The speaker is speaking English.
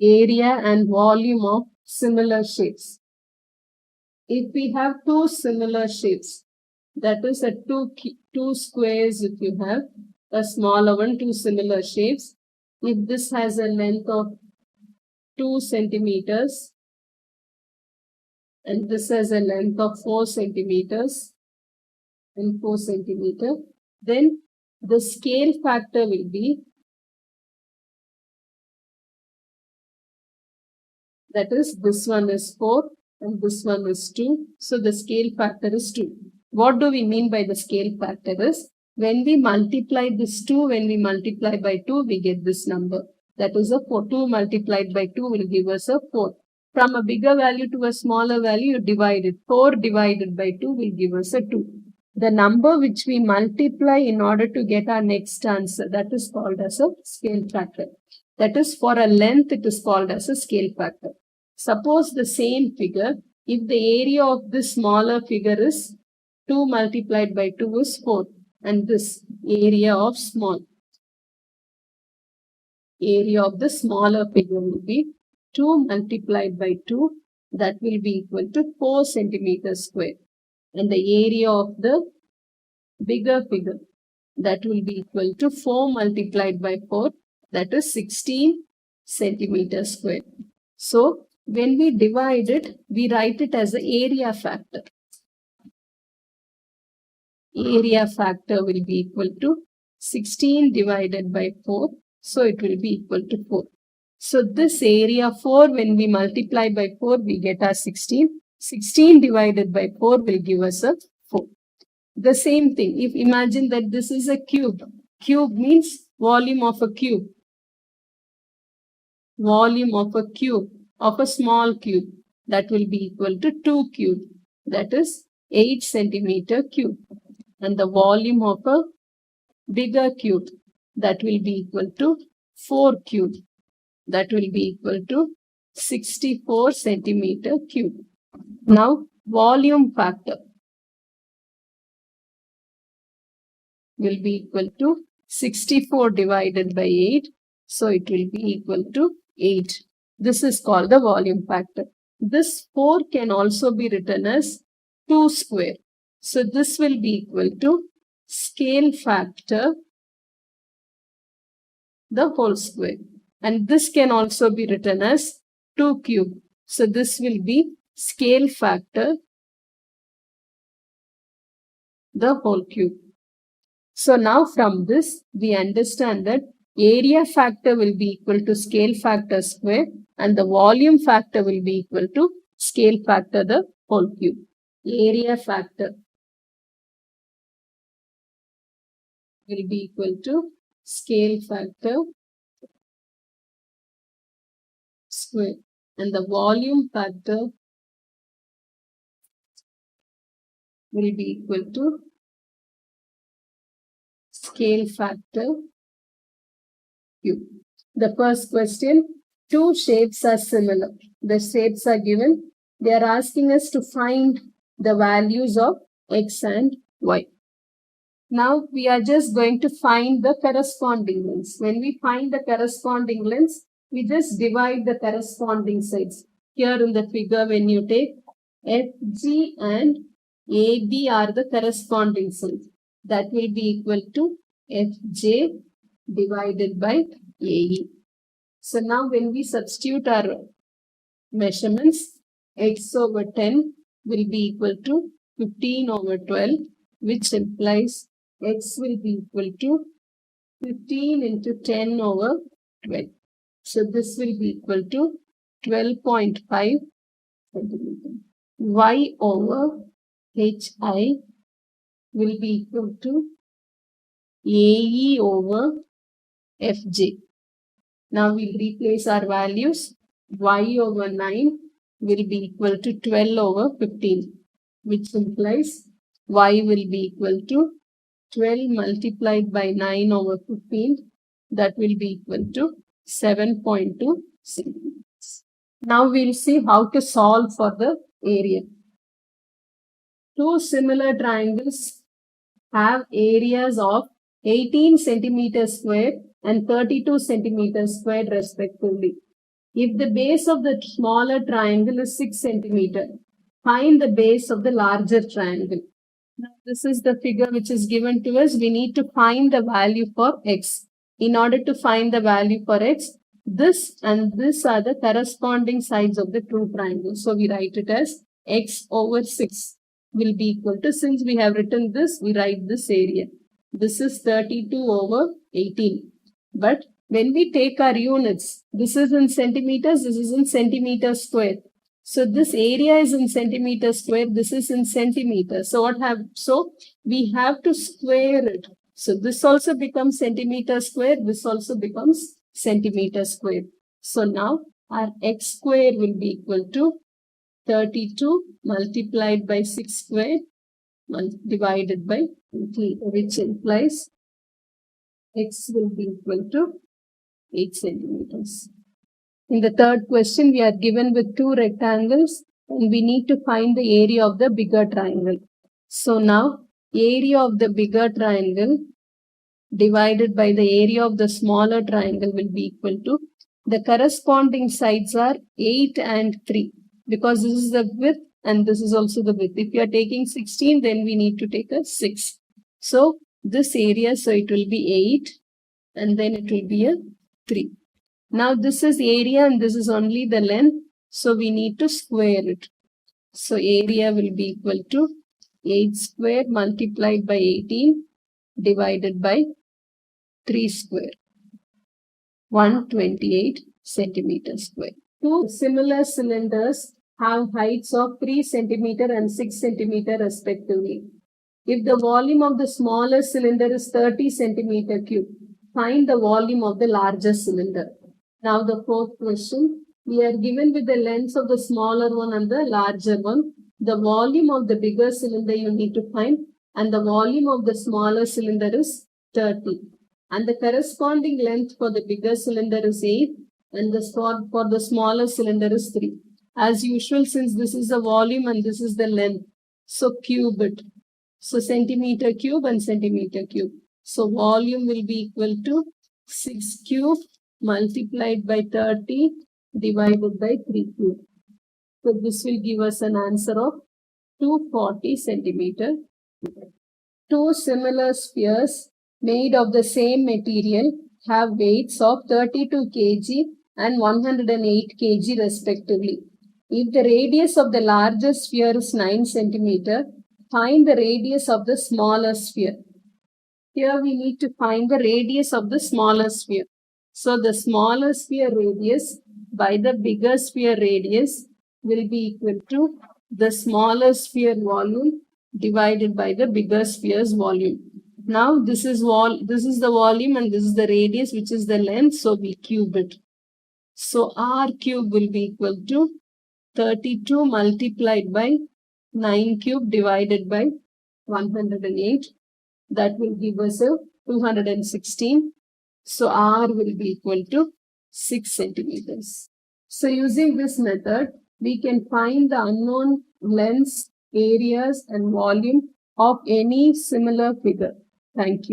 area and volume of similar shapes. If we have two similar shapes, that is a two squares, if you have a smaller one, two similar shapes, if this has a length of 2 centimeters and this has a length of 4 centimeters and 4 centimeter, then the scale factor will be, that is, this one is 4 and this one is 2. So the scale factor is 2. What do we mean by the scale factor is, when we multiply this 2, when we multiply by 2, we get this number. That is a 4. 2 multiplied by 2 will give us a 4. From a bigger value to a smaller value, you divide it. 4 divided by 2 will give us a 2. The number which we multiply in order to get our next answer, that is called as a scale factor. That is, for a length, it is called as a scale factor. Suppose the same figure, if the area of this smaller figure is 2 multiplied by 2 is 4, and this area of the smaller figure will be 2 multiplied by 2, that will be equal to 4 centimeters square. And the area of the bigger figure, that will be equal to 4 multiplied by 4, that is 16 centimeters square. So when we divide it, we write it as the area factor. Area factor will be equal to 16 divided by 4. So it will be equal to 4. So this area 4, when we multiply by 4, we get our 16. 16 divided by 4 will give us a 4. The same thing, if imagine that this is a cube. Cube means volume of a cube. Volume of a cube, of a small cube, that will be equal to 2 cube, that is 8 centimeter cube. And the volume of a bigger cube, that will be equal to 4 cube, that will be equal to 64 centimeter cube. Now volume factor will be equal to 64 divided by 8. So it will be equal to 8. This is called the volume factor. This 4 can also be written as 2 square. So this will be equal to scale factor, the whole square. And this can also be written as 2 cube. So this will be scale factor, the whole cube. So now from this, we understand that area factor will be equal to scale factor square and the volume factor will be equal to scale factor, the whole cube. Area factor will be equal to scale factor square and the volume factor will be equal to scale factor cube. The first question, two shapes are similar. The shapes are given. They are asking us to find the values of x and y. Now we are just going to find the corresponding lengths. When we find the corresponding lengths, we just divide the corresponding sides. Here in the figure, when you take FG and AB are the corresponding sides. That will be equal to FJ divided by AE. So now when we substitute our measurements, x over 10 will be equal to 15 over 12, which implies x will be equal to 15 into 10 over 12. So this will be equal to 12.5 centimeter. Y over HI will be equal to AE over FJ. Now we'll replace our values. Y over 9 will be equal to 12 over 15, which implies y will be equal to 12 multiplied by 9 over 15. That will be equal to 7.2 centimeters. Now we'll see how to solve for the area. Two similar triangles have areas of 18 centimeters squared and 32 centimeters squared respectively. If the base of the smaller triangle is 6 centimeter, find the base of the larger triangle. Now, this is the figure which is given to us. We need to find the value for x. In order to find the value for x, this and this are the corresponding sides of the true triangle. So, we write it as x over 6 will be equal to, since we have written this, we write this area. This is 32 over 18. But when we take our units, this is in centimeters, this is in centimeter square. So this area is in centimeter square, this is in centimeters. So we have to square it. So this also becomes centimeter square, this also becomes centimeter square. So now our x square will be equal to 32 multiplied by 6 square divided by 3, which implies x will be equal to 8 centimeters. In the third question, we are given with two rectangles and we need to find the area of the bigger triangle. So now, area of the bigger triangle divided by the area of the smaller triangle will be equal to, the corresponding sides are 8 and 3, because this is the width and this is also the width. If you are taking 16, then we need to take a 6. So this area, so it will be 8 and then it will be a 3. Now this is area and this is only the length. So we need to square it. So area will be equal to 8 square multiplied by 18 divided by 3 square. 128 centimeters square. Two similar cylinders have heights of 3 centimeter and 6 centimeter respectively. If the volume of the smaller cylinder is 30 centimeter cube, find the volume of the larger cylinder. Now the fourth question, we are given with the lengths of the smaller one and the larger one. The volume of the bigger cylinder you need to find, and the volume of the smaller cylinder is 30. And the corresponding length for the bigger cylinder is 8 and for the smaller cylinder is 3. As usual, since this is the volume and this is the length, so cube it. So centimeter cube and centimeter cube. So volume will be equal to 6 cube multiplied by 30 divided by 3 cube. So this will give us an answer of 240 centimeter. Two similar spheres made of the same material have weights of 32 kg and 108 kg respectively. If the radius of the larger sphere is 9 centimeter, find the radius of the smaller sphere. Here we need to find the radius of the smaller sphere. So the smaller sphere radius by the bigger sphere radius will be equal to the smaller sphere volume divided by the bigger sphere's volume. Now this is the volume and this is the radius, which is the length, so we cube it. So R cube will be equal to 32 multiplied by 9 cube divided by 108. That will give us a 216. So R will be equal to 6 centimeters. So using this method, we can find the unknown lengths, areas and volume of any similar figure. Thank you.